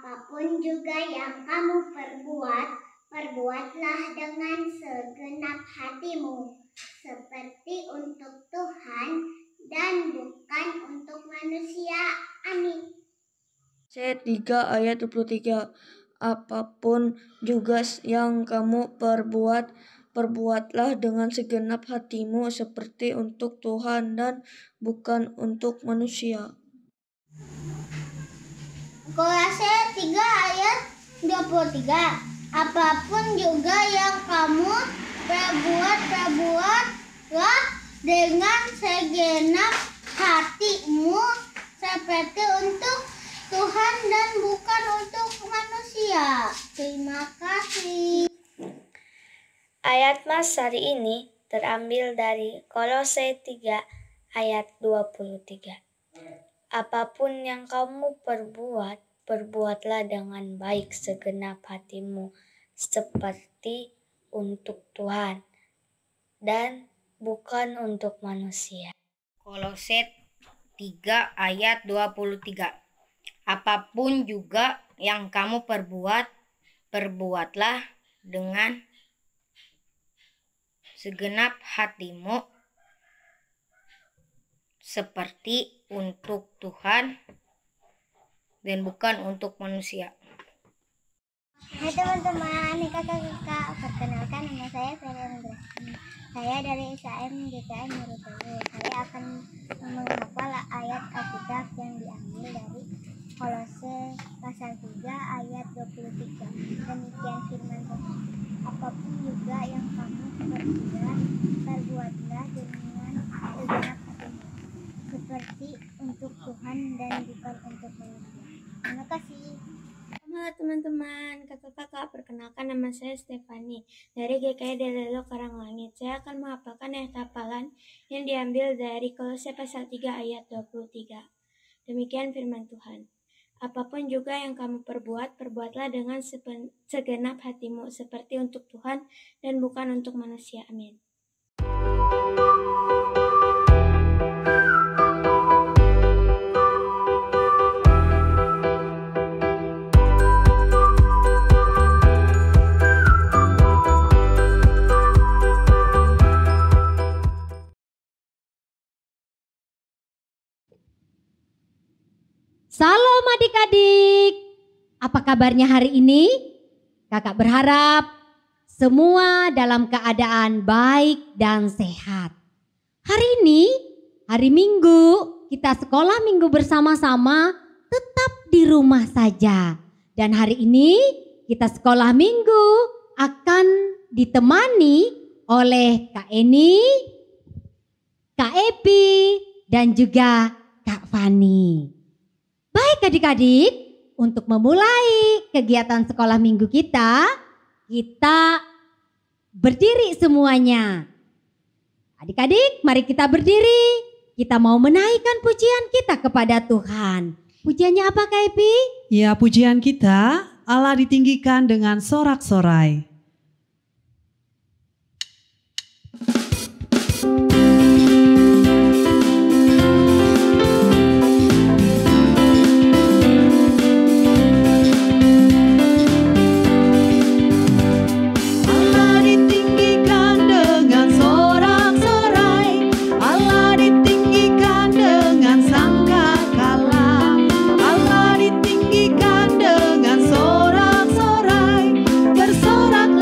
apapun juga yang kamu perbuat, perbuatlah dengan segenap hatimu, seperti untuk Tuhan dan bukan untuk manusia. Amin. C 3 ayat 23. Apapun juga yang kamu perbuat, perbuatlah dengan segenap hatimu seperti untuk Tuhan dan bukan untuk manusia. Kolose 3 ayat 23. Apapun juga yang kamu perbuat, perbuatlah dengan segenap hatimu seperti untuk Tuhan dan bukan untuk manusia. Terima kasih. Ayat Mas hari ini terambil dari Kolose 3 ayat 23. Apapun yang kamu perbuat, perbuatlah dengan baik segenap hatimu, seperti untuk Tuhan dan bukan untuk manusia. Kolose 3 ayat 23. Apapun juga yang kamu perbuat, perbuatlah dengan segenap hatimu, seperti untuk Tuhan dan bukan untuk manusia. Hai teman-teman, kakak-kakak, perkenalkan nama saya Fernanda. Saya dari SAM GKM Merutulu. Saya akan menghafal ayat Alkitab yang diambil dari Kolose pasal 3 ayat 23. Demikian firman Tuhan. Apapun juga yang kamu perbuat, perbuatlah dengan segenap hatimu, seperti untuk Tuhan dan bukan untuk manusia. Terima kasih. Halo teman-teman, kakak-kakak, perkenalkan nama saya Stefani dari GKI Delelo Karanglangit. Saya akan menghafalkan ayat hafalan yang diambil dari Kolose pasal 3 ayat 23. Demikian firman Tuhan. Apapun juga yang kamu perbuat, perbuatlah dengan segenap hatimu, seperti untuk Tuhan dan bukan untuk manusia. Amin. Salam adik-adik, apa kabarnya hari ini? Kakak berharap semua dalam keadaan baik dan sehat. Hari ini, hari Minggu, kita sekolah minggu bersama-sama tetap di rumah saja. Dan hari ini kita sekolah minggu akan ditemani oleh Kak Eni, Kak Epi, dan juga Kak Fani. Baik adik-adik, untuk memulai kegiatan sekolah minggu kita berdiri semuanya. Adik-adik, mari kita berdiri. Kita mau menaikkan pujian kita kepada Tuhan. Pujiannya apa Kak Epi? Ya, pujian kita Allah ditinggikan dengan sorak-sorai. Bersorak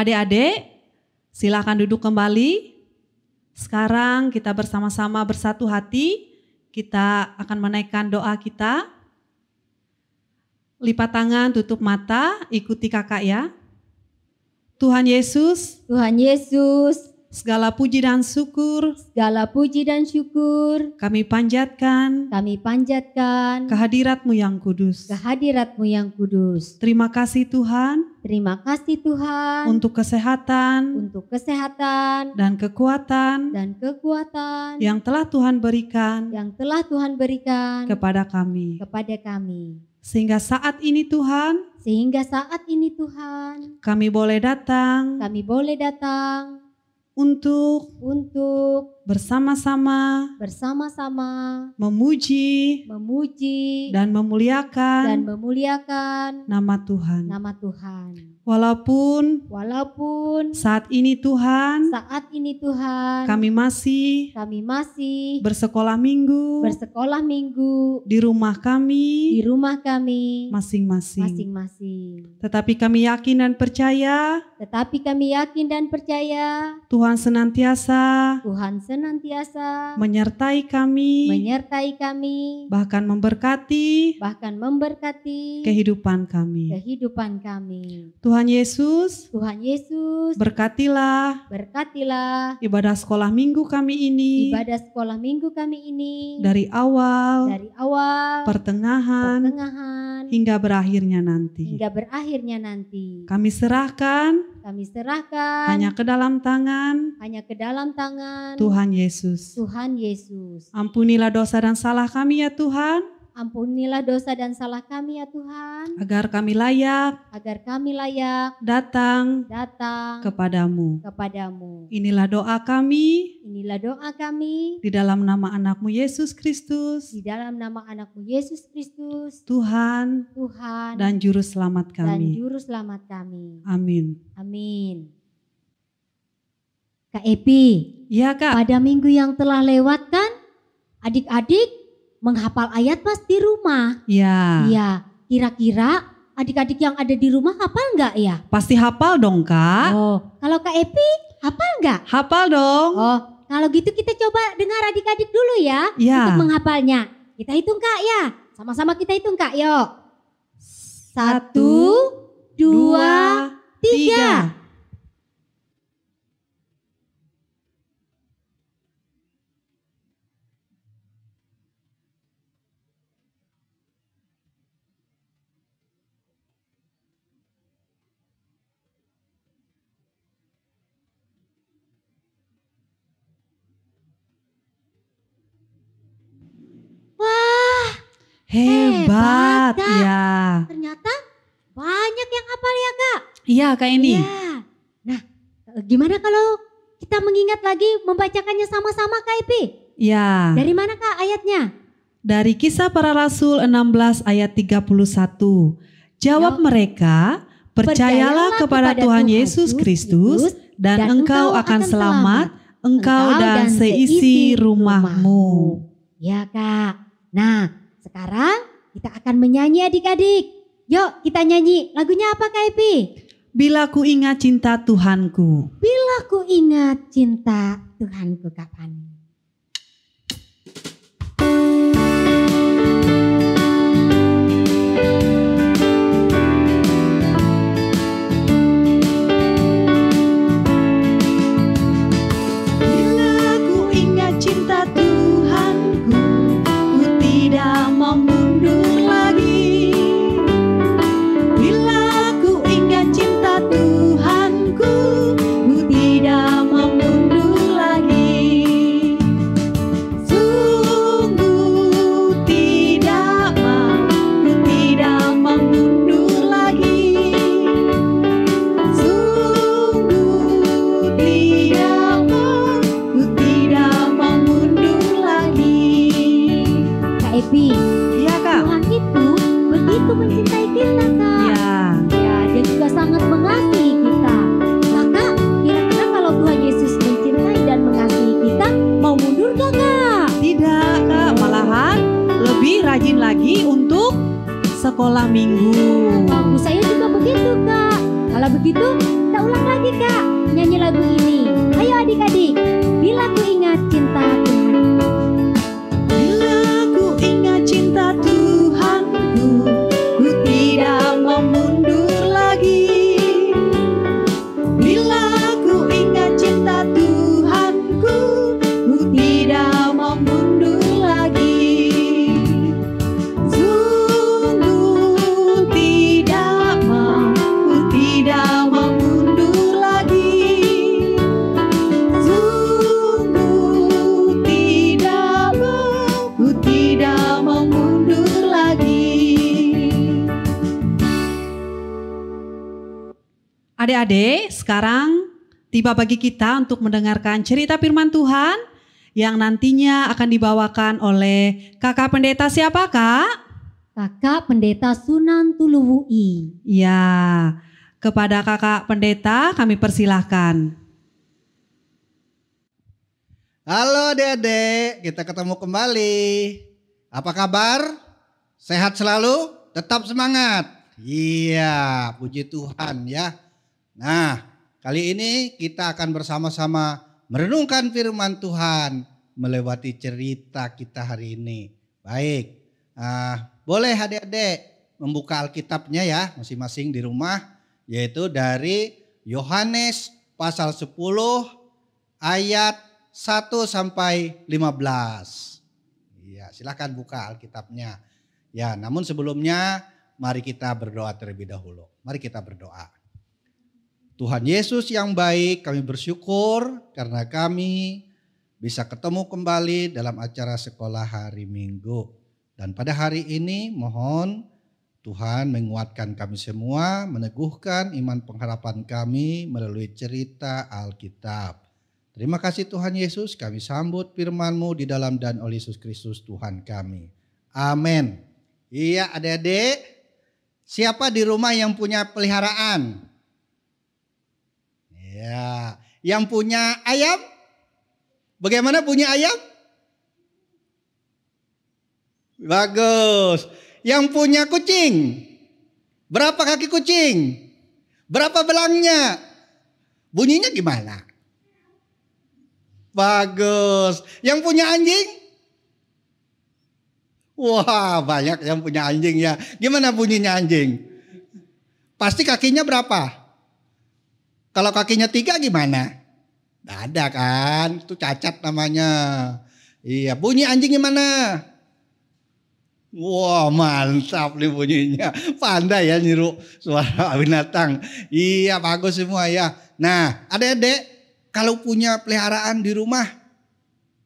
Adik-adik, silakan duduk kembali. Sekarang kita bersama-sama bersatu hati. Kita akan menaikkan doa kita. Lipat tangan, tutup mata, ikuti kakak ya. Tuhan Yesus, Tuhan Yesus, segala puji dan syukur segala puji dan syukur kami panjatkan kami panjatkan kehadirat-Mu yang kudus. kehadirat-Mu yang kudus. Terima kasih Tuhan Terima kasih Tuhan untuk kesehatan untuk kesehatan dan kekuatan dan kekuatan yang telah Tuhan berikan yang telah Tuhan berikan kepada kami. kepada kami. Sehingga saat ini Tuhan, Sehingga saat ini Tuhan, kami boleh datang kami boleh datang untuk untuk bersama-sama bersama-sama memuji memuji dan memuliakan dan memuliakan nama Tuhan. nama Tuhan. Walaupun Walaupun saat ini Tuhan, saat ini Tuhan kami masih kami masih bersekolah minggu bersekolah minggu di rumah di kami rumah kami masing-masing. masing-masing. Tetapi kami yakin dan percaya Tetapi kami yakin dan percaya Tuhan senantiasa Tuhan senantiasa menyertai kami, menyertai kami, bahkan memberkati bahkan memberkati kehidupan kami. kehidupan kami. Tuhan Yesus, Tuhan Yesus, berkatilah berkatilah ibadah sekolah minggu kami ini ibadah sekolah minggu kami ini dari awal, dari awal, pertengahan, pertengahan, hingga berakhirnya nanti. hingga berakhirnya nanti. Kami serahkan Kami serahkan hanya ke dalam tangan ke dalam tangan Tuhan Yesus. Tuhan Yesus. Ampunilah dosa dan salah kami ya Tuhan, Ampunilah dosa dan salah kami ya Tuhan, agar kami layak agar kami layak datang datang kepadamu. kepadamu. Inilah doa kami Inilah doa kami di dalam nama anakmu Yesus Kristus, di dalam nama anakmu Yesus Kristus, Tuhan Tuhan dan Juru Selamat dan kami. Juru Selamat kami. Amin. Amin. Kak Epi, Iya Kak, pada minggu yang telah lewat kan, adik-adik menghafal ayat pas di rumah. ya Iya, kira-kira adik-adik yang ada di rumah hafal nggak ya? pasti hafal dong Kak. Oh, kalau Kak Epi hafal nggak? Hafal dong. Oh, kalau gitu kita coba dengar adik-adik dulu ya Ya. untuk menghafalnya. Kita hitung Kak ya, sama-sama kita hitung Kak, yuk. 1, 2, 3. Wah, Hebat Kak. ya. ternyata banyak yang hafal ya Kak. Iya Kak ini. Iya. Nah, gimana kalau kita mengingat lagi membacakannya sama-sama Kak Epi? Ya. Dari mana Kak ayatnya? Dari Kisah Para Rasul 16 ayat 31. Jawab mereka, percayalah kepada Tuhan Yesus Kristus dan engkau akan selamat, engkau dan seisi rumahmu. Ya Kak. Nah, sekarang kita akan menyanyi adik-adik. Yuk kita nyanyi. Lagunya apa Kak Epi? Bila ku ingat cinta Tuhanku. Bila ku ingat cinta Tuhanku kapan? Bila ku ingat cinta Tuhanku, ku tidak mau mundur lagi. Bila ku ingat cinta Tuhanku, ku tidak mau mundur lagi. Sungguh tidak mau, ku tidak mau mundur lagi. Sungguh tidak mau, ku tidak mau mundur lagi. Kak Epi, Iya Kak. Tuhan itu begitu mencintai kita Kak. Ya. Ya, dia juga sangat mengasihi kita. Nah Kak, kira-kira kalau Tuhan Yesus mencintai dan mengasihi kita, mau mundur gak Kak? Tidak Kak, malahan lebih rajin lagi untuk sekolah minggu. Bagus, saya juga begitu Kak. Kalau begitu, kita Kita ulang lagi Kak, nyanyi lagu ini. Ayo adik-adik, bila ku ingat cinta Tuhan. Bila ku ingat cinta Tuhanku, ku tidak mau mundur lagi. Bila ku ingat cinta Tuhanku, ku tidak mau mundur lagi. Sungguh tidak mau, ku tidak mau mundur lagi. Sungguh tidak mau, ku tidak mau mundur lagi. Adik-adik, sekarang tiba bagi kita untuk mendengarkan cerita firman Tuhan yang nantinya akan dibawakan oleh kakak pendeta siapa Kak? Kakak Pendeta Sunan Tuluwui. Ya, kepada kakak pendeta kami persilahkan. Halo adik-adik, kita ketemu kembali. Apa kabar? Sehat selalu? Tetap semangat? Iya, puji Tuhan ya. Nah, kali ini kita akan bersama-sama merenungkan firman Tuhan melewati cerita kita hari ini. Baik, boleh adik-adik membuka Alkitabnya ya masing-masing di rumah. Yaitu dari Yohanes pasal 10 ayat 1 sampai 15. Iya, silakan buka Alkitabnya. Ya, namun sebelumnya mari kita berdoa terlebih dahulu. Mari kita berdoa. Tuhan Yesus yang baik, kami bersyukur karena kami bisa ketemu kembali dalam acara sekolah hari Minggu. Dan pada hari ini mohon Tuhan menguatkan kami semua, meneguhkan iman pengharapan kami melalui cerita Alkitab. Terima kasih Tuhan Yesus, kami sambut firman-Mu di dalam dan oleh Yesus Kristus Tuhan kami. Amin. Iya adik-adik, siapa di rumah yang punya peliharaan? Ya, yang punya ayam? Bagaimana punya ayam? Bagus. Yang punya kucing? Berapa kaki kucing? Berapa belangnya? Bunyinya gimana? Bagus. Yang punya anjing? Wah, banyak yang punya anjing ya. Gimana bunyinya anjing? Pasti kakinya berapa? Kalau kakinya 3 gimana? Nggak ada kan? Itu cacat namanya. Iya, bunyi anjing gimana? Wah, mantap nih bunyinya. Pandai ya niru suara binatang. Iya, bagus semua ya. Nah, adik-adik kalau punya peliharaan di rumah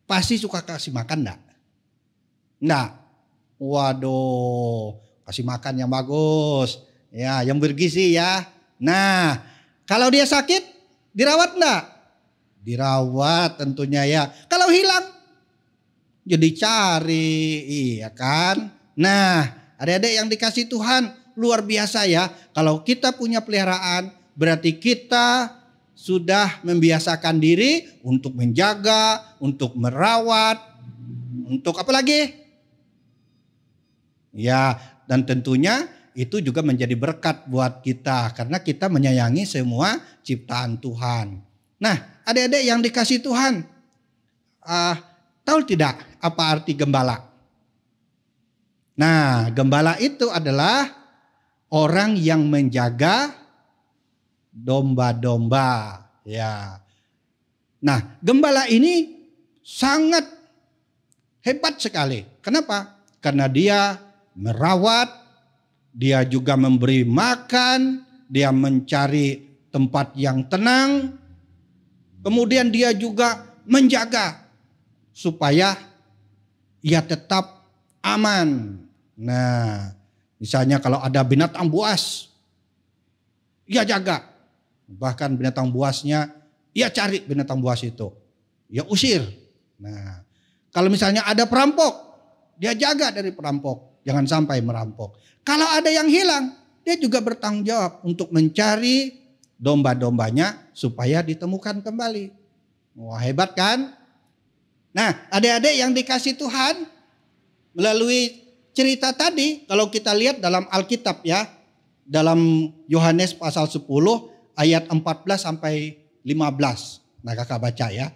pasti suka kasih makan enggak? Enggak. Waduh, kasih makan yang bagus. Ya, yang bergizi ya. Nah, kalau dia sakit dirawat enggak? Dirawat tentunya ya. Kalau hilang jadi cari, iya kan? Nah, adik-adik yang dikasih Tuhan luar biasa ya. Kalau kita punya peliharaan berarti kita sudah membiasakan diri untuk menjaga, untuk merawat, untuk apa lagi? Ya, dan tentunya itu juga menjadi berkat buat kita karena kita menyayangi semua ciptaan Tuhan. Nah, adik-adik yang dikasih Tuhan, tahu tidak apa arti gembala? Nah, gembala itu adalah orang yang menjaga domba-domba. Ya. Nah, gembala ini sangat hebat sekali. Kenapa? Karena dia merawat, dia juga memberi makan, dia mencari tempat yang tenang, kemudian dia juga menjaga supaya ia tetap aman. Nah, misalnya kalau ada binatang buas, ia jaga. Bahkan binatang buasnya, ia cari binatang buas itu. Ia usir. Nah, kalau misalnya ada perampok, dia jaga dari perampok. Jangan sampai merampok. Kalau ada yang hilang, dia juga bertanggung jawab untuk mencari domba-dombanya supaya ditemukan kembali. Wah, hebat kan? Nah, adik-adik yang dikasih Tuhan, melalui cerita tadi, kalau kita lihat dalam Alkitab ya, dalam Yohanes pasal 10 ayat 14 sampai 15. Nah, kakak baca ya.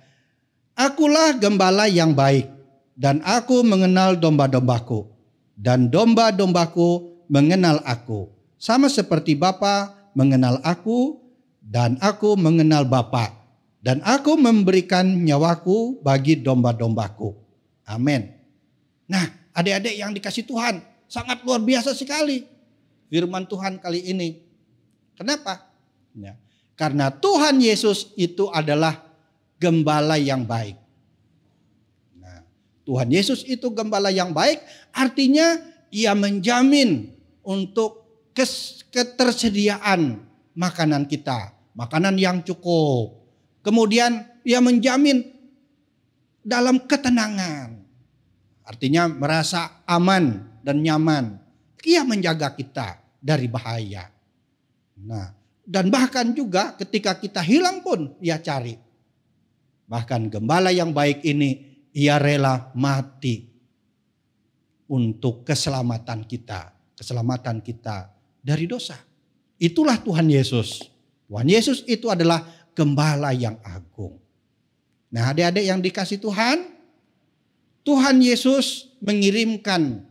Akulah gembala yang baik, dan aku mengenal domba-dombaku, dan domba-dombaku mengenal aku. Sama seperti Bapa mengenal aku, dan aku mengenal Bapa. Dan aku memberikan nyawaku bagi domba-dombaku. Amin. Nah, adik-adik yang dikasih Tuhan, sangat luar biasa sekali firman Tuhan kali ini. Kenapa? Ya, karena Tuhan Yesus itu adalah gembala yang baik. Nah, Tuhan Yesus itu gembala yang baik, artinya ia menjamin untuk ketersediaan makanan kita, makanan yang cukup. Kemudian ia menjamin dalam ketenangan, artinya merasa aman dan nyaman. Ia menjaga kita dari bahaya. Nah, dan bahkan juga ketika kita hilang pun ia cari. Bahkan gembala yang baik ini ia rela mati untuk keselamatan kita dari dosa. Itulah Tuhan Yesus. Tuhan Yesus itu adalah gembala yang agung. Nah, adik-adik yang dikasih Tuhan, Tuhan Yesus mengirimkan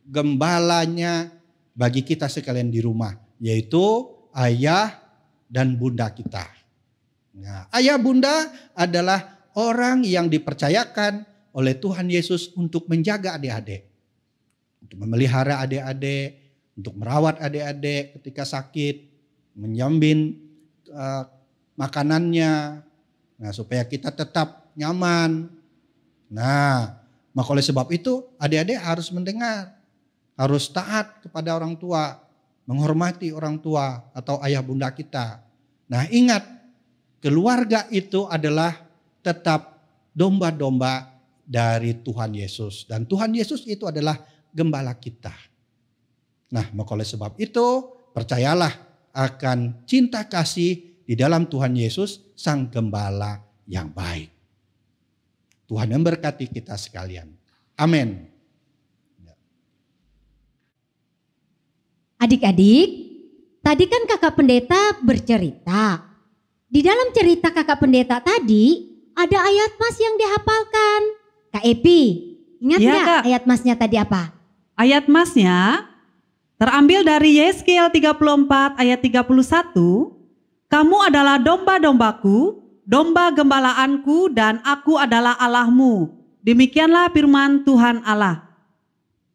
gembalanya bagi kita sekalian di rumah, yaitu ayah dan bunda kita. Nah, ayah bunda adalah orang yang dipercayakan oleh Tuhan Yesus untuk menjaga adik-adik. Untuk memelihara adik-adik, untuk merawat adik-adik ketika sakit, menjamin makanannya, nah, supaya kita tetap nyaman. Nah, maka oleh sebab itu adik-adik harus mendengar, harus taat kepada orang tua, menghormati orang tua atau ayah bunda kita. Nah, ingat, keluarga itu adalah tetap domba-domba dari Tuhan Yesus. Dan Tuhan Yesus itu adalah gembala kita. Nah, maka oleh sebab itu percayalah akan cinta kasih di dalam Tuhan Yesus, Sang Gembala yang baik. Tuhan memberkati kita sekalian. Amin. Adik-adik, tadi kan kakak pendeta bercerita. Di dalam cerita kakak pendeta tadi, ada ayat mas yang dihafalkan. Kak Epi, ingat Iya, nggak Kak. ayat masnya tadi apa? Ayat masnya terambil dari Yeskiel 34 ayat 31. Kamu adalah domba-dombaku, domba gembalaanku, dan aku adalah Allahmu. Demikianlah firman Tuhan Allah.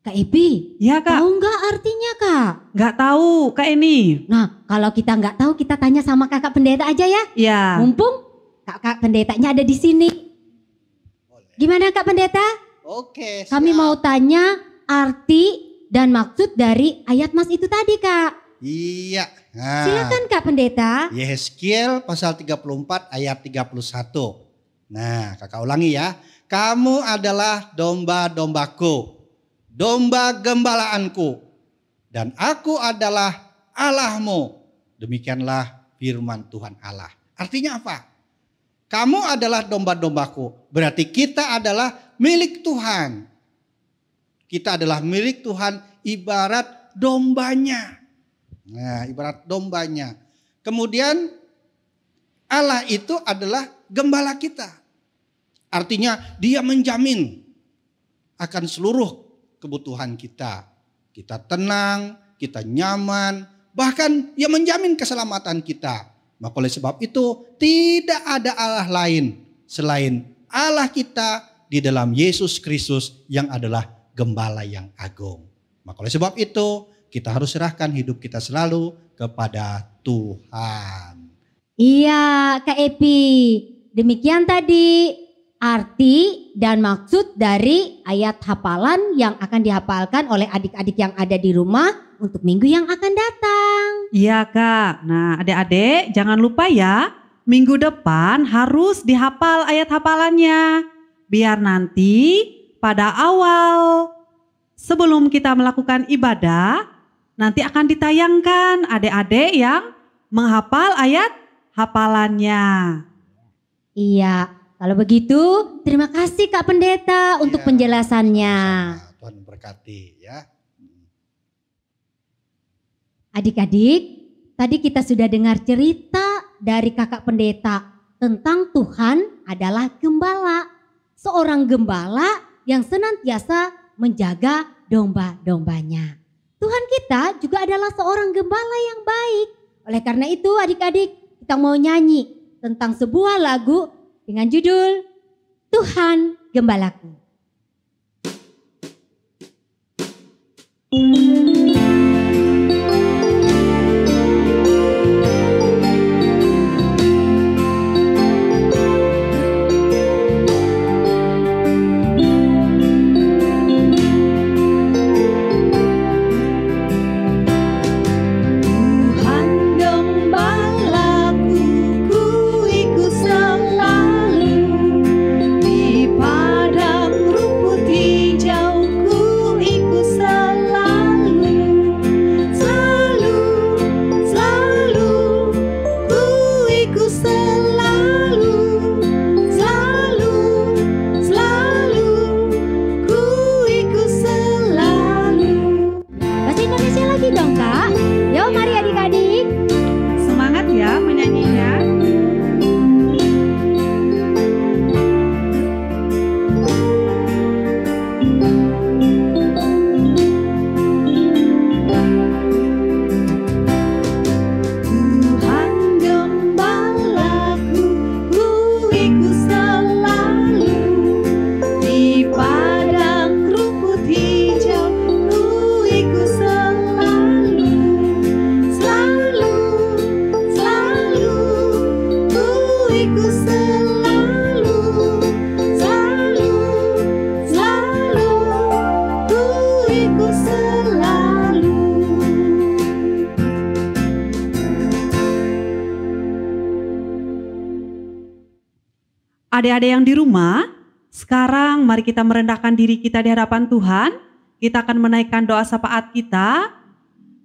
Kak Epi, Ya, Kak. tahu nggak artinya Kak? Nggak tahu, Kak ini. Nah, kalau kita nggak tahu, kita tanya sama kakak pendeta aja ya. Ya. Mumpung kakak pendetanya ada di sini. Gimana Kak Pendeta? Oke, Kami siap. mau tanya arti dan maksud dari ayat mas itu tadi Kak. Iya. Nah, Silakan Kak Pendeta. Yeskiel pasal 34 ayat 31. Nah, kakak ulangi ya. Kamu adalah domba-dombaku, domba gembalaanku, dan aku adalah Allahmu. Demikianlah firman Tuhan Allah. Artinya apa? Kamu adalah domba-dombaku. Berarti kita adalah milik Tuhan. Kita adalah milik Tuhan ibarat dombanya. Nah, ibarat dombanya. Kemudian Allah itu adalah gembala kita. Artinya dia menjamin akan seluruh kebutuhan kita. Kita tenang, kita nyaman, bahkan dia menjamin keselamatan kita. Maka oleh sebab itu tidak ada Allah lain selain Allah kita di dalam Yesus Kristus yang adalah gembala yang agung. Maka oleh sebab itu kita harus serahkan hidup kita selalu kepada Tuhan. Iya Kak Epi. Demikian tadi arti dan maksud dari ayat hafalan yang akan dihafalkan oleh adik-adik yang ada di rumah untuk minggu yang akan datang. Iya, Kak. Nah, adik-adik jangan lupa ya, minggu depan harus dihafal ayat hafalannya. Biar nanti pada awal sebelum kita melakukan ibadah, nanti akan ditayangkan adik-adik yang menghafal ayat hafalannya. Iya, kalau begitu terima kasih Kak Pendeta untuk Ya, penjelasannya. sama-sama. Tuhan memberkati ya. Adik-adik, tadi kita sudah dengar cerita dari kakak pendeta tentang Tuhan adalah gembala. Seorang gembala yang senantiasa menjaga domba-dombanya. Tuhan kita juga adalah seorang gembala yang baik. Oleh karena itu adik-adik, kita mau nyanyi tentang sebuah lagu dengan judul Tuhan Gembalaku. Adik-adik yang di rumah, sekarang mari kita merendahkan diri kita di hadapan Tuhan. Kita akan menaikkan doa syafaat kita.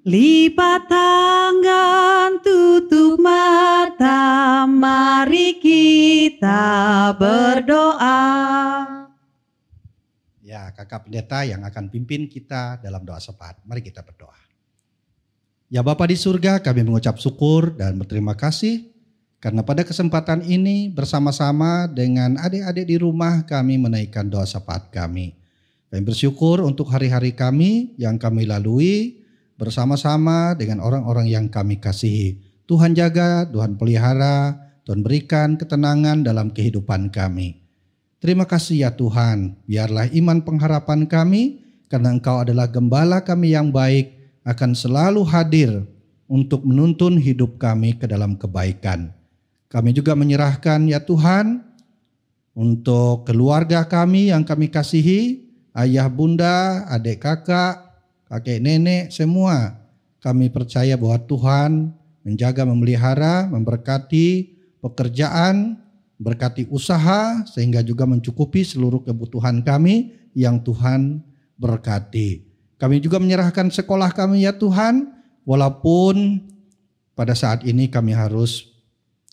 Lipat tangan, tutup mata, mari kita berdoa. Ya, kakak pendeta yang akan pimpin kita dalam doa syafaat. Mari kita berdoa. Ya Bapa di surga, kami mengucap syukur dan berterima kasih karena pada kesempatan ini bersama-sama dengan adik-adik di rumah kami menaikkan doa syafaat kami. Kami bersyukur untuk hari-hari kami yang kami lalui bersama-sama dengan orang-orang yang kami kasihi. Tuhan jaga, Tuhan pelihara, Tuhan berikan ketenangan dalam kehidupan kami. Terima kasih ya Tuhan, biarlah iman pengharapan kami karena Engkau adalah gembala kami yang baik akan selalu hadir untuk menuntun hidup kami ke dalam kebaikan. Kami juga menyerahkan ya Tuhan untuk keluarga kami yang kami kasihi, ayah bunda, adik kakak, kakek nenek, semua. Kami percaya bahwa Tuhan menjaga, memelihara, memberkati pekerjaan, berkati usaha, sehingga juga mencukupi seluruh kebutuhan kami yang Tuhan berkati. Kami juga menyerahkan sekolah kami ya Tuhan, walaupun pada saat ini kami harus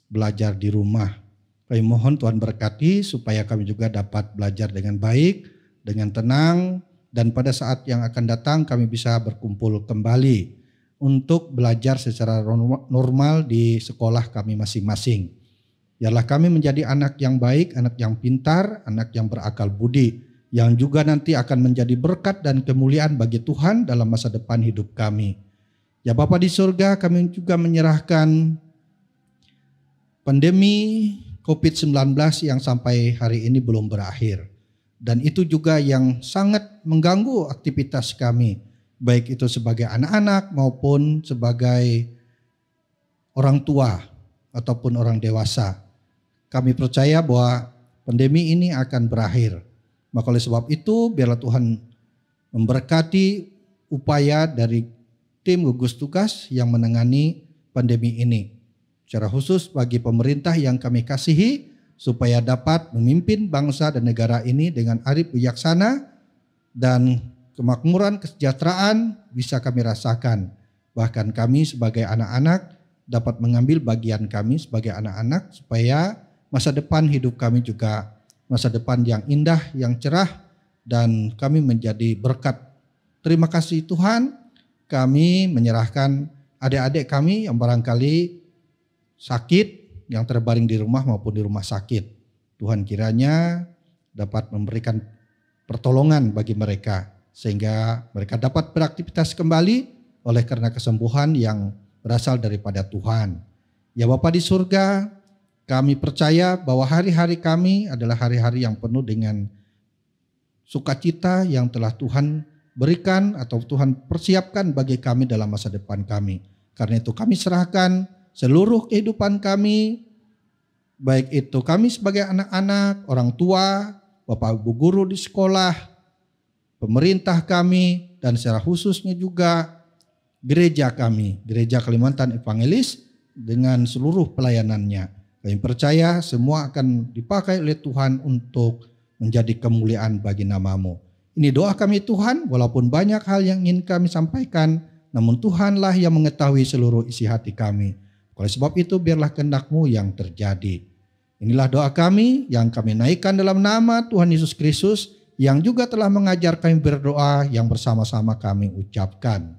belajar di rumah. Kami mohon Tuhan berkati supaya kami juga dapat belajar dengan baik, dengan tenang, dan pada saat yang akan datang kami bisa berkumpul kembali untuk belajar secara normal di sekolah kami masing-masing. Biarlah kami menjadi anak yang baik, anak yang pintar, anak yang berakal budi, yang juga nanti akan menjadi berkat dan kemuliaan bagi Tuhan dalam masa depan hidup kami. Ya Bapa di surga, kami juga menyerahkan pandemi COVID-19 yang sampai hari ini belum berakhir. Dan itu juga yang sangat mengganggu aktivitas kami, baik itu sebagai anak-anak maupun sebagai orang tua ataupun orang dewasa. Kami percaya bahwa pandemi ini akan berakhir. Maka oleh sebab itu biarlah Tuhan memberkati upaya dari tim gugus tugas yang menangani pandemi ini. Secara khusus bagi pemerintah yang kami kasihi supaya dapat memimpin bangsa dan negara ini dengan arif bijaksana dan kemakmuran kesejahteraan bisa kami rasakan. Bahkan kami sebagai anak-anak dapat mengambil bagian kami sebagai anak-anak supaya masa depan hidup kami juga masa depan yang indah, yang cerah dan kami menjadi berkat. Terima kasih Tuhan, kami menyerahkan adik-adik kami yang barangkali sakit yang terbaring di rumah maupun di rumah sakit. Tuhan kiranya dapat memberikan pertolongan bagi mereka sehingga mereka dapat beraktivitas kembali oleh karena kesembuhan yang berasal daripada Tuhan. Ya Bapa di surga, kami percaya bahwa hari-hari kami adalah hari-hari yang penuh dengan sukacita yang telah Tuhan berikan atau Tuhan persiapkan bagi kami dalam masa depan kami. Karena itu kami serahkan seluruh kehidupan kami, baik itu kami sebagai anak-anak, orang tua, Bapak Ibu guru di sekolah, pemerintah kami, dan secara khususnya juga gereja kami, Gereja Kalimantan Evangelis dengan seluruh pelayanannya. Kami percaya semua akan dipakai oleh Tuhan untuk menjadi kemuliaan bagi nama-Mu. Ini doa kami Tuhan, walaupun banyak hal yang ingin kami sampaikan, namun Tuhanlah yang mengetahui seluruh isi hati kami. Oleh sebab itu biarlah kehendak-Mu yang terjadi. Inilah doa kami yang kami naikkan dalam nama Tuhan Yesus Kristus yang juga telah mengajar kami berdoa yang bersama-sama kami ucapkan.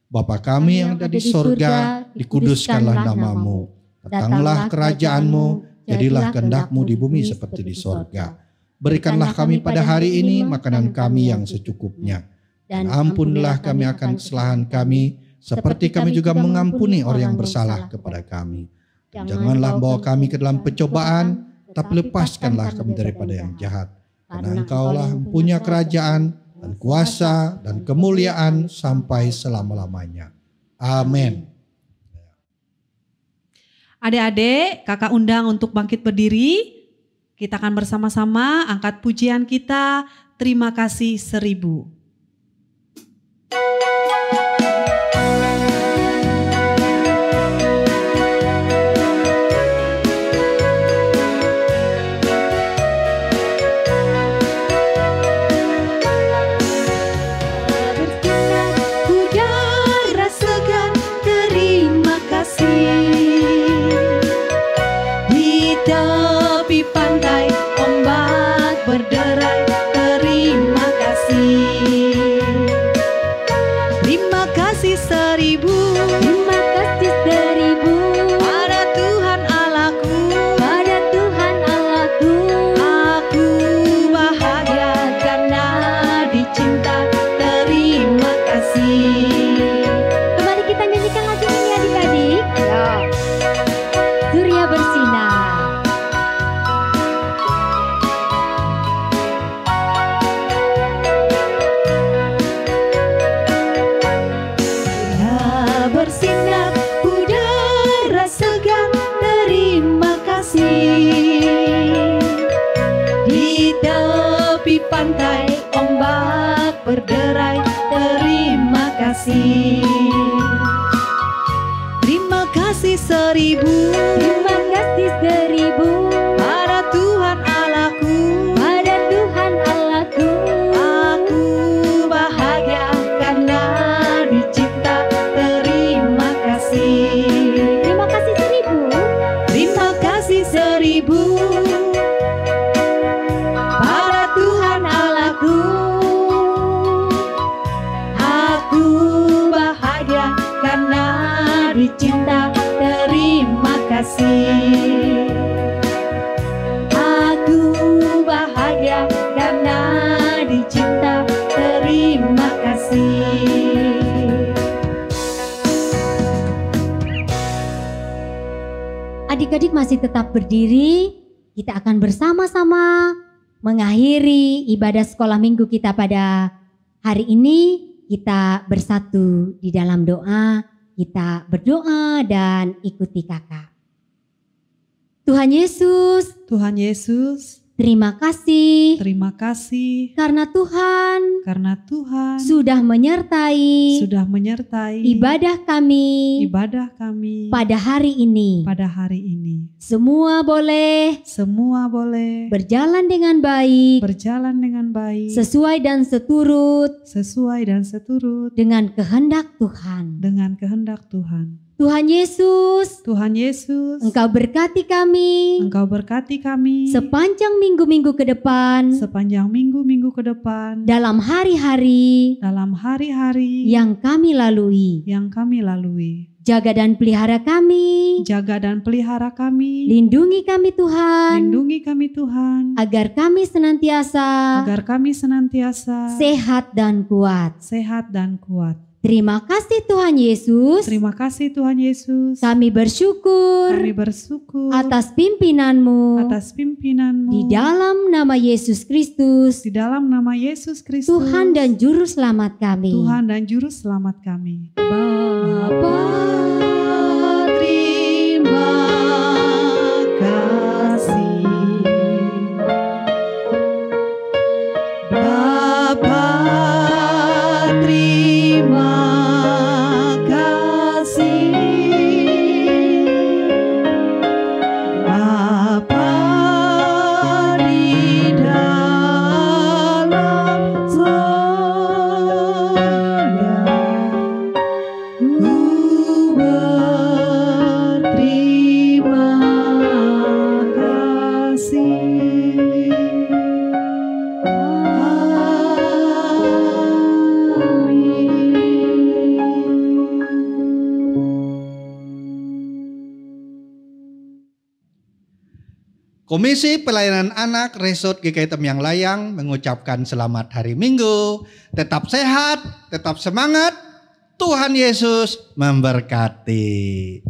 Bapa kami yang ada di sorga, dikuduskanlah nama-Mu. Datanglah kerajaan-Mu, jadilah kehendak-Mu di bumi seperti di sorga. Berikanlah kami pada hari ini makanan kami yang secukupnya. Dan ampunilah kami akan kesalahan kami, seperti kami juga mengampuni orang yang bersalah kepada kami. Janganlah bawa kami ke dalam pencobaan, tapi lepaskanlah kami daripada yang jahat. Karena Engkaulah mempunyai kerajaan dan kuasa dan kemuliaan sampai selama-lamanya. Amin. Adik-adik, kakak undang untuk bangkit berdiri. Kita akan bersama-sama angkat pujian kita, Terima Kasih 1000. Terima kasih 1000. Terima kasih 1000 pada Tuhan Allahku. pada Tuhan Allahku. Aku bahagia karena dicipta. Terima kasih. Terima kasih 1000. Terima kasih 1000 pada Tuhan Allahku. Aku bahagia karena dicinta. Terima kasih. Aku bahagia karena dicinta. Terima kasih. Adik-adik masih tetap berdiri. Kita akan bersama-sama mengakhiri ibadah sekolah minggu kita pada hari ini. Kita bersatu di dalam doa. Kita berdoa dan ikuti kakak. Tuhan Yesus, Tuhan Yesus, terima kasih terima kasih karena Tuhan karena Tuhan sudah menyertai ibadah kami ibadah kami pada hari ini. pada hari ini. Semua boleh Semua boleh berjalan dengan baik berjalan dengan baik sesuai dan seturut sesuai dan seturut dengan kehendak Tuhan. dengan kehendak Tuhan. Tuhan Yesus, Tuhan Yesus, Engkau berkati kami Engkau berkati kami sepanjang minggu-minggu ke depan sepanjang minggu-minggu ke depan dalam hari-hari dalam hari-hari yang kami lalui. yang kami lalui. Jaga dan pelihara kami. Jaga dan pelihara kami. Lindungi kami Tuhan. Lindungi kami Tuhan. Agar kami senantiasa sehat dan kuat. Sehat dan kuat. Terima kasih Tuhan Yesus. Terima kasih Tuhan Yesus. Kami bersyukur atas pimpinanmu. Di dalam nama Yesus Kristus. Di dalam nama Yesus Kristus. Tuhan dan Juru Selamat kami. Tuhan dan Juru Selamat kami. Bapa, terima kasih. Bapa, terima kasih. Bapa di dalam sorga, ku berterima kasih. Komisi Pelayanan Anak Resort GKI Temyang Layang mengucapkan selamat hari Minggu. Tetap sehat, tetap semangat. Tuhan Yesus memberkati.